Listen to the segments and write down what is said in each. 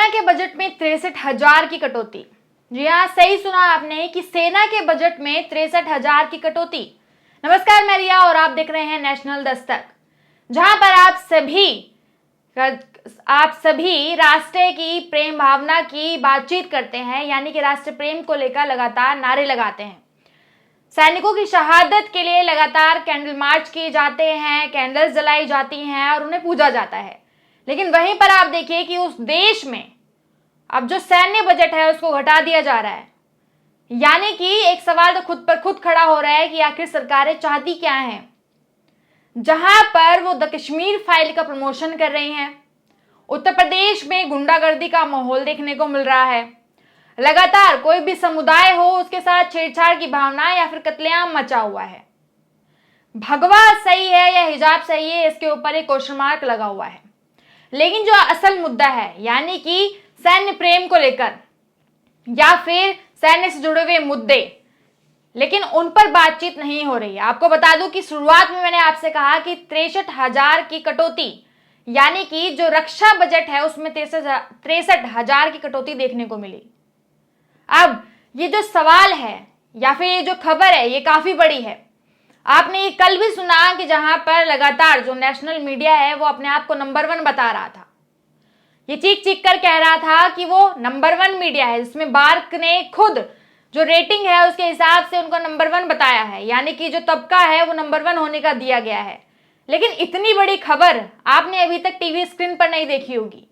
सेना के बजट में 63,000 की कटौती। जी हाँ, सही सुना आपने कि सेना के बजट में 63,000 की कटौती। नमस्कार, मैं रिया और आप देख रहे हैं नेशनल दस्तक, जहां पर आप सभी राष्ट्र की प्रेम भावना की बातचीत करते हैं, यानी कि राष्ट्र प्रेम को लेकर लगातार नारे लगाते हैं। सैनिकों की शहादत के लिए लगातार कैंडल मार्च किए जाते हैं, कैंडल्स जलाई जाती हैं और उन्हें पूजा जाता है। लेकिन वहीं पर आप देखिए कि उस देश में अब जो सैन्य बजट है उसको घटा दिया जा रहा है। यानी कि एक सवाल तो खुद पर खुद खड़ा हो रहा है कि आखिर सरकारें चाहती क्या हैं। जहां पर वो द कश्मीर फाइल का प्रमोशन कर रही हैं, उत्तर प्रदेश में गुंडागर्दी का माहौल देखने को मिल रहा है। लगातार कोई भी समुदाय हो उसके साथ छेड़छाड़ की भावना या फिर कत्लेआम मचा हुआ है। भगवा सही है या हिजाब सही है, इसके ऊपर एक क्वेश्चन मार्क लगा हुआ है। लेकिन जो असल मुद्दा है, यानी कि सैन्य प्रेम को लेकर या फिर सैन्य से जुड़े हुए मुद्दे, लेकिन उन पर बातचीत नहीं हो रही है। आपको बता दूं कि शुरुआत में मैंने आपसे कहा कि 63,000 की कटौती, यानी कि जो रक्षा बजट है उसमें 63,000 की कटौती देखने को मिली। अब ये जो सवाल है या फिर ये जो खबर है, ये काफी बड़ी है। आपने ये कल भी सुना कि जहां पर लगातार जो नेशनल मीडिया है वो अपने आप को नंबर 1 बता रहा था। ये चीख चीख कर कह रहा था कि वो नंबर 1 मीडिया है, जिसमें बार्क ने खुद जो रेटिंग है उसके हिसाब से उनको नंबर 1 बताया है, यानी कि जो तबका है वो नंबर 1 होने का दिया गया है। लेकिन इतनी बड़ी खबर आपने अभी तक टीवी स्क्रीन पर नहीं देखी होगी।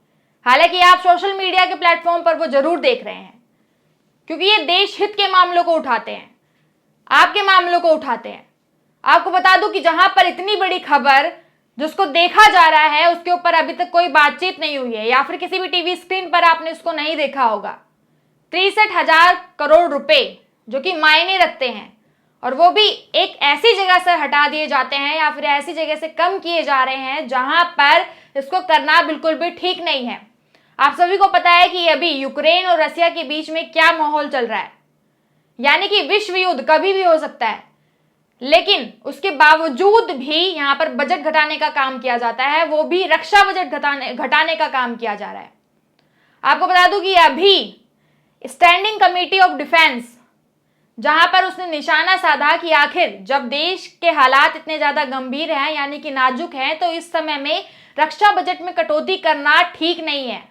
हालांकि आप सोशल मीडिया के प्लेटफॉर्म पर वो जरूर देख रहे हैं, क्योंकि ये देश हित के मामलों को उठाते हैं, आपके मामलों को उठाते हैं। आपको बता दूं कि जहां पर इतनी बड़ी खबर जिसको देखा जा रहा है उसके ऊपर अभी तक कोई बातचीत नहीं हुई है, या फिर किसी भी टीवी स्क्रीन पर आपने उसको नहीं देखा होगा। 63,000 करोड़ रुपए जो कि मायने रखते हैं, और वो भी एक ऐसी जगह से हटा दिए जाते हैं या फिर ऐसी जगह से कम किए जा रहे हैं जहां पर इसको करना बिल्कुल भी ठीक नहीं है। आप सभी को पता है कि अभी यूक्रेन और रसिया के बीच में क्या माहौल चल रहा है, यानी कि विश्व युद्ध कभी भी हो सकता है। लेकिन उसके बावजूद भी यहां पर बजट घटाने का काम किया जाता है, वो भी रक्षा बजट घटाने का काम किया जा रहा है। आपको बता दूं कि अभी स्टैंडिंग कमेटी ऑफ डिफेंस, जहां पर उसने निशाना साधा कि आखिर जब देश के हालात इतने ज्यादा गंभीर हैं, यानी कि नाजुक हैं, तो इस समय में रक्षा बजट में कटौती करना ठीक नहीं है,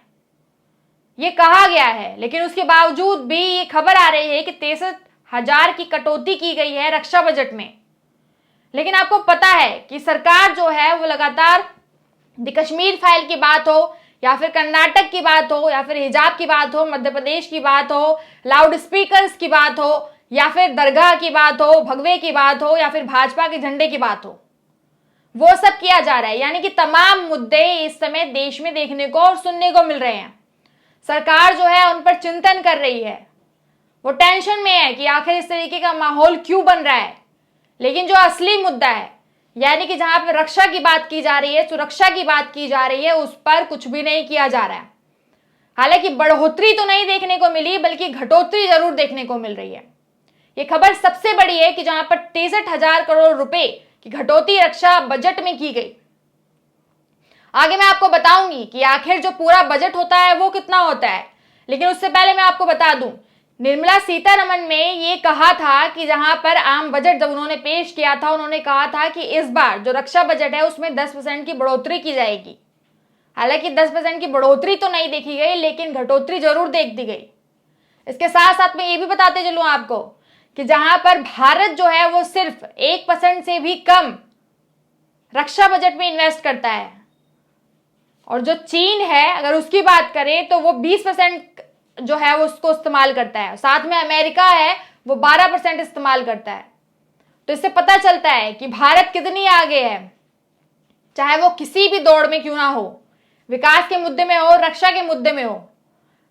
ये कहा गया है। लेकिन उसके बावजूद भी ये खबर आ रही है कि 63,000 की कटौती की गई है रक्षा बजट में। लेकिन आपको पता है कि सरकार जो है वो लगातार द कश्मीर फाइल की बात हो, या फिर कर्नाटक की बात हो, या फिर हिजाब की बात हो, मध्य प्रदेश की बात हो, लाउड स्पीकर्स की बात हो, या फिर दरगाह की बात हो, भगवे की बात हो, या फिर भाजपा के झंडे की बात हो, वो सब किया जा रहा है। यानी कि तमाम मुद्दे इस समय देश में देखने को और सुनने को मिल रहे हैं। सरकार जो है उन पर चिंतन कर रही है, वो टेंशन में है कि आखिर इस तरीके का माहौल क्यों बन रहा है। लेकिन जो असली मुद्दा है, यानी कि जहां पर रक्षा की बात की जा रही है, सुरक्षा की बात की जा रही है, उस पर कुछ भी नहीं किया जा रहा है। हालांकि बढ़ोतरी तो नहीं देखने को मिली, बल्कि घटोतरी जरूर देखने को मिल रही है। ये खबर सबसे बड़ी है कि जहां पर 63,000 करोड़ रुपए की घटौती रक्षा बजट में की गई। आगे मैं आपको बताऊंगी कि आखिर जो पूरा बजट होता है वो कितना होता है। लेकिन उससे पहले मैं आपको बता दूं, निर्मला सीतारमण ने ये कहा था कि जहां पर आम बजट जब उन्होंने पेश किया था, उन्होंने कहा था कि इस बार जो रक्षा बजट है उसमें 10% की बढ़ोतरी की जाएगी। हालांकि 10% की बढ़ोतरी तो नहीं देखी गई, लेकिन घटोतरी जरूर देख दी गई। इसके साथ साथ मैं ये भी बताते चलूं आपको कि जहां पर भारत जो है वो सिर्फ 1% से भी कम रक्षा बजट में इन्वेस्ट करता है, और जो चीन है अगर उसकी बात करें तो वो 20% जो है वो उसको इस्तेमाल करता है। साथ में अमेरिका है, वो 12% इस्तेमाल करता है। तो इससे पता चलता है कि भारत कितनी आगे है, चाहे वो किसी भी दौड़ में क्यों ना हो, विकास के मुद्दे में हो, रक्षा के मुद्दे में हो।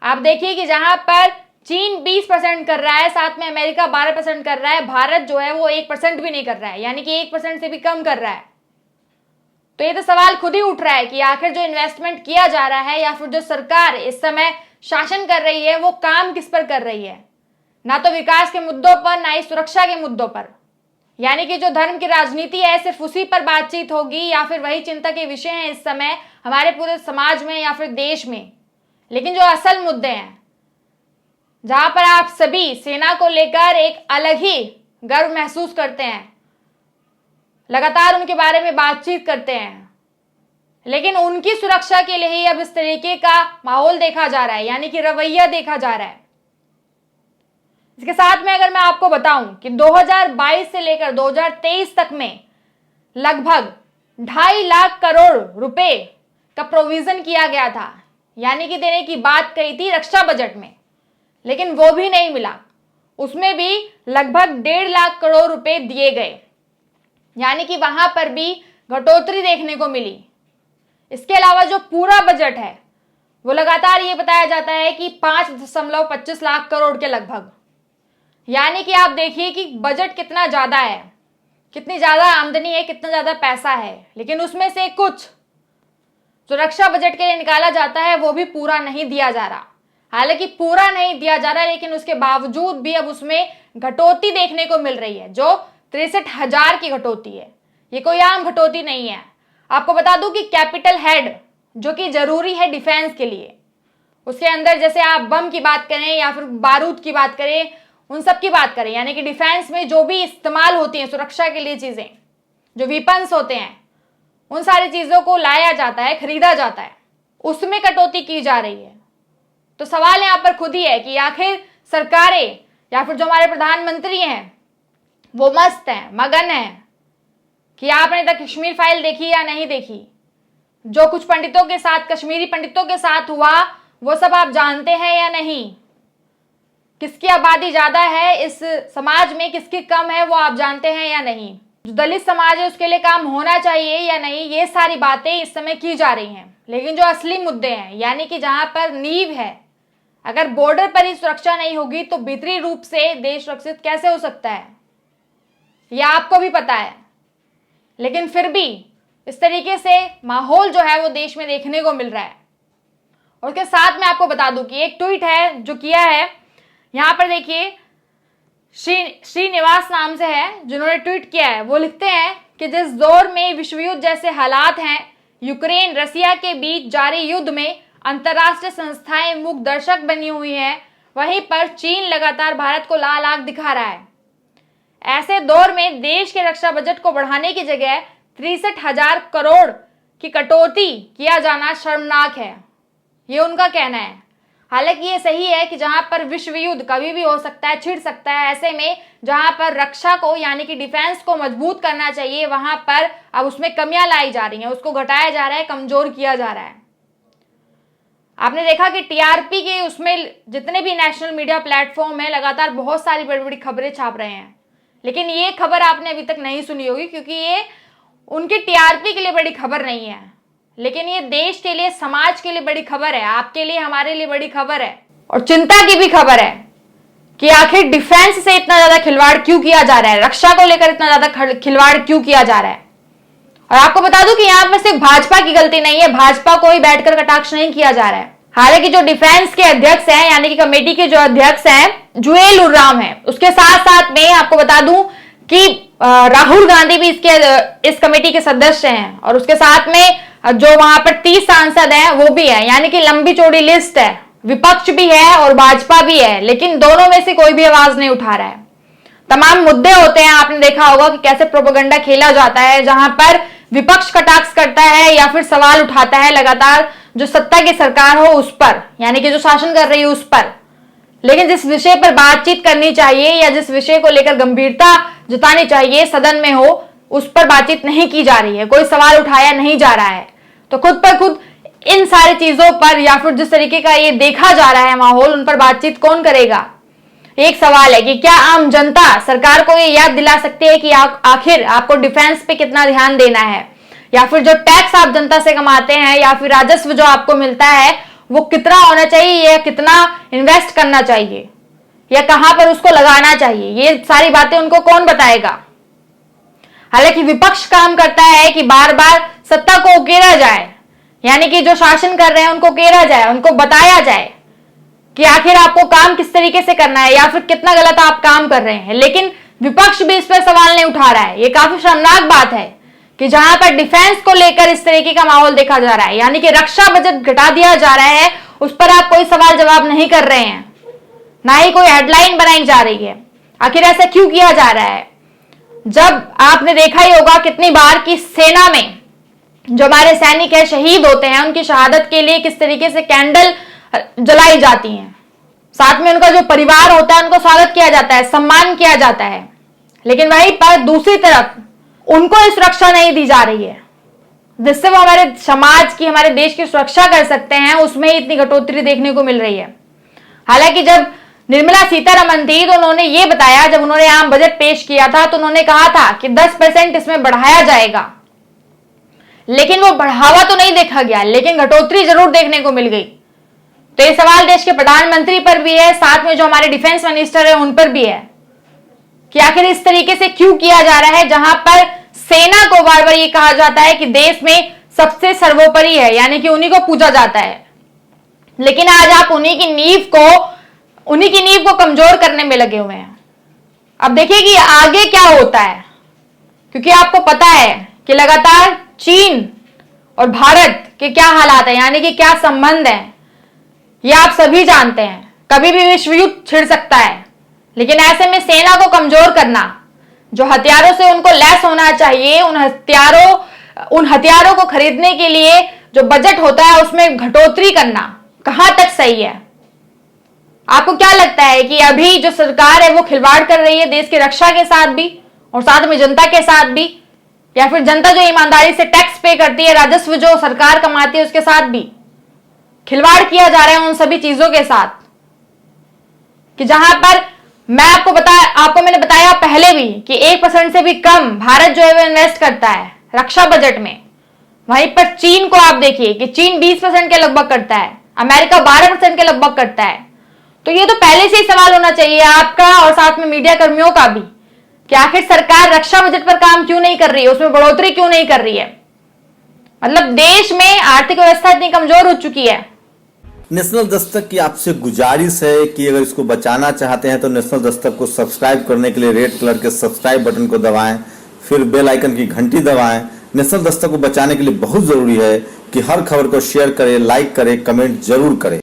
आप देखिए कि जहां पर चीन 20% कर रहा है, साथ में अमेरिका 12% कर रहा है, भारत जो है वो 1% भी नहीं कर रहा है, यानी कि 1% से भी कम कर रहा है। तो ये तो सवाल खुद ही उठ रहा है कि आखिर जो इन्वेस्टमेंट किया जा रहा है या फिर जो सरकार इस समय शासन कर रही है वो काम किस पर कर रही है। ना तो विकास के मुद्दों पर, ना ही सुरक्षा के मुद्दों पर। यानी कि जो धर्म की राजनीति है सिर्फ उसी पर बातचीत होगी, या फिर वही चिंता के विषय हैं इस समय हमारे पूरे समाज में या फिर देश में। लेकिन जो असल मुद्दे हैं, जहां पर आप सभी सेना को लेकर एक अलग ही गर्व महसूस करते हैं, लगातार उनके बारे में बातचीत करते हैं, लेकिन उनकी सुरक्षा के लिए ही अब इस तरीके का माहौल देखा जा रहा है, यानी कि रवैया देखा जा रहा है। इसके साथ में अगर मैं आपको बताऊं कि 2022 से लेकर 2023 तक में लगभग 2.5 लाख करोड़ रुपए का प्रोविजन किया गया था, यानी कि देने की बात कही थी रक्षा बजट में, लेकिन वो भी नहीं मिला। उसमें भी लगभग 1.5 लाख करोड़ रुपए दिए गए, यानी कि वहां पर भी घटोतरी देखने को मिली। इसके अलावा जो पूरा बजट है वो लगातार ये बताया जाता है कि 5.25 लाख करोड़ के लगभग, यानी कि आप देखिए कि बजट कितना ज्यादा है, कितनी ज्यादा आमदनी है, कितना ज्यादा पैसा है, लेकिन उसमें से कुछ जो रक्षा बजट के लिए निकाला जाता है वो भी पूरा नहीं दिया जा रहा। हालांकि पूरा नहीं दिया जा रहा, लेकिन उसके बावजूद भी अब उसमें घटौती देखने को मिल रही है, जो 63,000 की घटौती है। ये कोई आम घटौती नहीं है। आपको बता दूं कि कैपिटल हेड जो कि जरूरी है डिफेंस के लिए, उसके अंदर जैसे आप बम की बात करें या फिर बारूद की बात करें, उन सब की बात करें, यानी कि डिफेंस में जो भी इस्तेमाल होती हैं सुरक्षा के लिए चीजें, जो वेपन्स होते हैं, उन सारी चीजों को लाया जाता है, खरीदा जाता है, उसमें कटौती की जा रही है। तो सवाल यहां पर खुद ही है कि आखिर सरकारें या फिर जो हमारे प्रधानमंत्री हैं वो मस्त हैं, मगन हैं कि आपने तक कश्मीर फाइल देखी या नहीं देखी। जो कुछ पंडितों के साथ, कश्मीरी पंडितों के साथ हुआ, वो सब आप जानते हैं या नहीं। किसकी आबादी ज्यादा है इस समाज में, किसकी कम है, वो आप जानते हैं या नहीं। जो दलित समाज है उसके लिए काम होना चाहिए या नहीं, ये सारी बातें इस समय की जा रही हैं। लेकिन जो असली मुद्दे हैं, यानी कि जहां पर नींव है, अगर बॉर्डर पर ही सुरक्षा नहीं होगी तो भीतरी रूप से देश सुरक्षित कैसे हो सकता है, यह आपको भी पता है। लेकिन फिर भी इस तरीके से माहौल जो है वो देश में देखने को मिल रहा है। और उसके साथ में आपको बता दूं कि एक ट्वीट है जो किया है, यहां पर देखिए, श्रीनिवास नाम से है जिन्होंने ट्वीट किया है। वो लिखते हैं कि जिस दौर में विश्व युद्ध जैसे हालात हैं, यूक्रेन रसिया के बीच जारी युद्ध में अंतरराष्ट्रीय संस्थाएं मूक दर्शक बनी हुई हैं, वहीं पर चीन लगातार भारत को लाल आंख दिखा रहा है। ऐसे दौर में देश के रक्षा बजट को बढ़ाने की जगह 63,000 करोड़ की कटौती किया जाना शर्मनाक है, ये उनका कहना है। हालांकि ये सही है कि जहां पर विश्व युद्ध कभी भी हो सकता है, छिड़ सकता है, ऐसे में जहां पर रक्षा को यानी कि डिफेंस को मजबूत करना चाहिए, वहां पर अब उसमें कमियां लाई जा रही हैं, उसको घटाया जा रहा है, कमजोर किया जा रहा है। आपने देखा कि टीआरपी के उसमें जितने भी नेशनल मीडिया प्लेटफॉर्म है, लगातार बहुत सारी बड़ी बड़ी खबरें छाप रहे हैं, लेकिन ये खबर आपने अभी तक नहीं सुनी होगी, क्योंकि ये उनकी टीआरपी के लिए बड़ी खबर नहीं है, लेकिन ये देश के लिए, समाज के लिए बड़ी खबर है, आपके लिए, हमारे लिए बड़ी खबर है और चिंता की भी खबर है कि आखिर डिफेंस से इतना ज्यादा खिलवाड़ क्यों किया जा रहा है, रक्षा को लेकर इतना ज्यादा खिलवाड़ क्यों किया जा रहा है। और आपको बता दूं कि यहाँ पर सिर्फ भाजपा की गलती नहीं है, भाजपा को ही बैठकर कटाक्ष नहीं किया जा रहा है। हालांकि जो डिफेंस के अध्यक्ष हैं, यानी कि कमेटी के जो अध्यक्ष हैं जुएल उर्राम है, उसके साथ साथ में आपको बता दूं कि राहुल गांधी भी इस कमेटी के सदस्य हैं, और उसके साथ में जो वहां पर 30 सांसद हैं वो भी है, यानी कि लंबी चौड़ी लिस्ट है, विपक्ष भी है और भाजपा भी है, लेकिन दोनों में से कोई भी आवाज नहीं उठा रहा है। तमाम मुद्दे होते हैं, आपने देखा होगा कि कैसे प्रोपेगेंडा खेला जाता है, जहां पर विपक्ष कटाक्ष करता है या फिर सवाल उठाता है लगातार जो सत्ता की सरकार हो उस पर, यानी कि जो शासन कर रही है उस पर। लेकिन जिस विषय पर बातचीत करनी चाहिए या जिस विषय को लेकर गंभीरता जतानी चाहिए सदन में हो, उस पर बातचीत नहीं की जा रही है, कोई सवाल उठाया नहीं जा रहा है। तो खुद पर खुद इन सारी चीजों पर या फिर जिस तरीके का ये देखा जा रहा है माहौल, उन पर बातचीत कौन करेगा। एक सवाल है कि क्या आम जनता सरकार को ये याद दिला सकती है कि आखिर आपको डिफेंस पे कितना ध्यान देना है, या फिर जो टैक्स आप जनता से कमाते हैं या फिर राजस्व जो आपको मिलता है वो कितना होना चाहिए या कितना इन्वेस्ट करना चाहिए या कहां पर उसको लगाना चाहिए, ये सारी बातें उनको कौन बताएगा। हालांकि विपक्ष काम करता है कि बार बार सत्ता को उकेरा जाए, यानी कि जो शासन कर रहे हैं उनको उकेरा जाए, उनको बताया जाए कि आखिर आपको काम किस तरीके से करना है या फिर कितना गलत आप काम कर रहे हैं। लेकिन विपक्ष भी इस पर सवाल नहीं उठा रहा है। ये काफी शर्मनाक बात है कि जहां पर डिफेंस को लेकर इस तरीके का माहौल देखा जा रहा है, यानी कि रक्षा बजट घटा दिया जा रहा है उस पर आप कोई सवाल जवाब नहीं कर रहे हैं, ना ही कोई हेडलाइन बनाई जा रही है। आखिर ऐसा क्यों किया जा रहा है? जब आपने देखा ही होगा कितनी बार कि सेना में जो हमारे सैनिक है शहीद होते हैं, उनकी शहादत के लिए किस तरीके से कैंडल जलाई जाती हैं, साथ में उनका जो परिवार होता है उनको स्वागत किया जाता है, सम्मान किया जाता है। लेकिन वहीं पर दूसरी तरफ उनको सुरक्षा नहीं दी जा रही है जिससे वो हमारे समाज की, हमारे देश की सुरक्षा कर सकते हैं, उसमें इतनी कटौती देखने को मिल रही है। हालांकि जब निर्मला सीतारमण थी तो उन्होंने ये बताया, जब उन्होंने आम बजट पेश किया था तो उन्होंने कहा था कि 10% इसमें बढ़ाया जाएगा, लेकिन वो बढ़ावा तो नहीं देखा गया, लेकिन घटोतरी जरूर देखने को मिल गई। तो ये सवाल देश के प्रधानमंत्री पर भी है, साथ में जो हमारे डिफेंस मिनिस्टर है उन पर भी है कि आखिर इस तरीके से क्यों किया जा रहा है, जहां पर सेना को बार बार ये कहा जाता है कि देश में सबसे सर्वोपरि है, यानी कि उन्हीं को पूजा जाता है। लेकिन आज आप उन्हीं की नींव को कमजोर करने में लगे हुए हैं। अब देखिए कि आगे क्या होता है, क्योंकि आपको पता है कि लगातार चीन और भारत के क्या हालात है, यानी कि क्या संबंध है, ये आप सभी जानते हैं। कभी भी विश्व युद्ध छिड़ सकता है, लेकिन ऐसे में सेना को कमजोर करना, जो हथियारों से उनको लैस होना चाहिए, उन हथियारों को खरीदने के लिए जो बजट होता है उसमें घटोतरी करना कहां तक सही है? आपको क्या लगता है कि अभी जो सरकार है वो खिलवाड़ कर रही है देश की रक्षा के साथ भी और साथ में जनता के साथ भी, या फिर जनता जो ईमानदारी से टैक्स पे करती है, राजस्व जो सरकार कमाती है उसके साथ भी खिलवाड़ किया जा रहा है उन सभी चीजों के साथ? कि जहां पर मैंने बताया पहले भी कि 1% से भी कम भारत जो है वो इन्वेस्ट करता है रक्षा बजट में। वहीं पर चीन को आप देखिए कि चीन 20% के लगभग करता है, अमेरिका 12% के लगभग करता है। तो ये तो पहले से ही सवाल होना चाहिए आपका और साथ में मीडिया कर्मियों का भी कि आखिर सरकार रक्षा बजट पर काम क्यों नहीं कर रही है, उसमें बढ़ोतरी क्यों नहीं कर रही है? मतलब देश में आर्थिक व्यवस्था इतनी कमजोर हो चुकी है। नेशनल दस्तक की आपसे गुजारिश है कि अगर इसको बचाना चाहते हैं तो नेशनल दस्तक को सब्सक्राइब करने के लिए रेड कलर के सब्सक्राइब बटन को दबाएं, फिर बेल आइकन की घंटी दबाएं। नेशनल दस्तक को बचाने के लिए बहुत जरूरी है कि हर खबर को शेयर करें, लाइक करें, कमेंट जरूर करें।